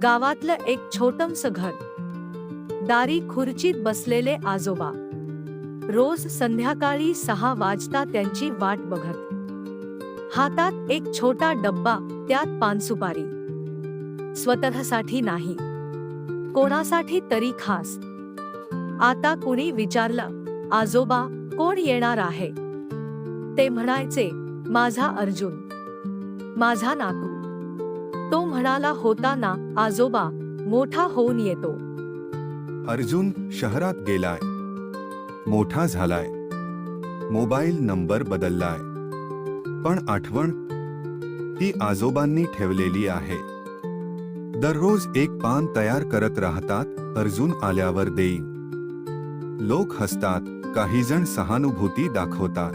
गावातलं एक छोटंसं घर, दारी खुर्चीत बसलेले आजोबा, रोज संध्याकाळी 6 वाजता त्यांची वाट बघत, हातात एक छोटा डब्बा, त्यात पानसुपारी. स्वतःसाठी नाही, कोणासाठी तरी खास. आता कुणी विचारलं, आजोबा कोण येणार आहे, ते म्हणायचे, माझा अर्जुन, माझा नातू. तो म्हणाला होता ना, आजोबा मोठा होऊन येतो. अर्जुन शहरात गेलाय, मोठा झालाय, मोबाईल नंबर बदललाय, पण आठवण ती आजोबांनी ठेवलेली आहे. दररोज एक पान तयार करत राहतात, अर्जुन आल्यावर देईन. लोक हसतात, काही जण सहानुभूती दाखवतात,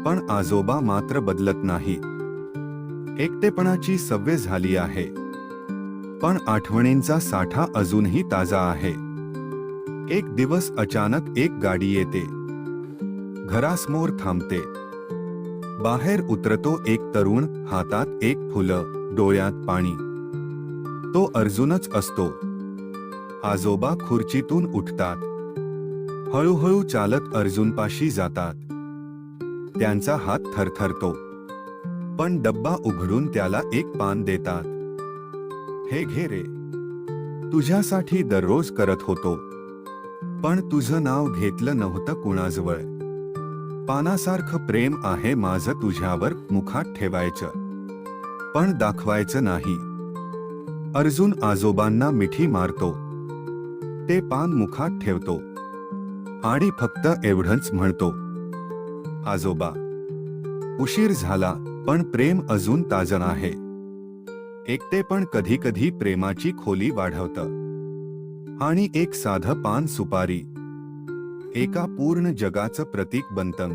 पण आजोबा मात्र बदलत नाही. एकटेपणाची सवय झाली आहे, पण आठवणींचा साठा अजूनही ताजा आहे. एक दिवस अचानक एक गाडी येते, घरासमोर थांबते. बाहेर उतरतो एक तरुण, हातात एक फुलं, डोळ्यात पाणी. तो अर्जुनच असतो. आजोबा खुर्चीतून उठतात, हळूहळू चालत अर्जुनपाशी जातात. त्यांचा हात थरथरतो, पण डब्बा उघडून त्याला एक पान देतात. हे घे रे, तुझ्यासाठी दररोज करत होतो, पण तुझं नाव घेतलं नव्हतं कुणाजवळ. पानासारखं प्रेम आहे माझं तुझ्यावर, मुखात ठेवायचं पण दाखवायचं नाही. अर्जुन आजोबांना मिठी मारतो, ते पान मुखात ठेवतो आणि फक्त एवढंच म्हणतो, आजोबा उशीर झाला, पण प्रेम अजून ताजं आहे. एकटेपण कधी कधी प्रेमाची खोली वाढवतं, आणि एक साधं पान सुपारी एका पूर्ण जगाचं प्रतीक बनतं.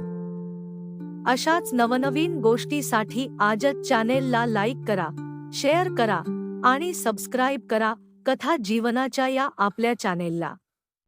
अशाच नवनवीन गोष्टीसाठी आजच चॅनेलला लाईक करा, शेअर करा आणि सबस्क्राईब करा. कथा जीवनाच्या या आपल्या चॅनेलला.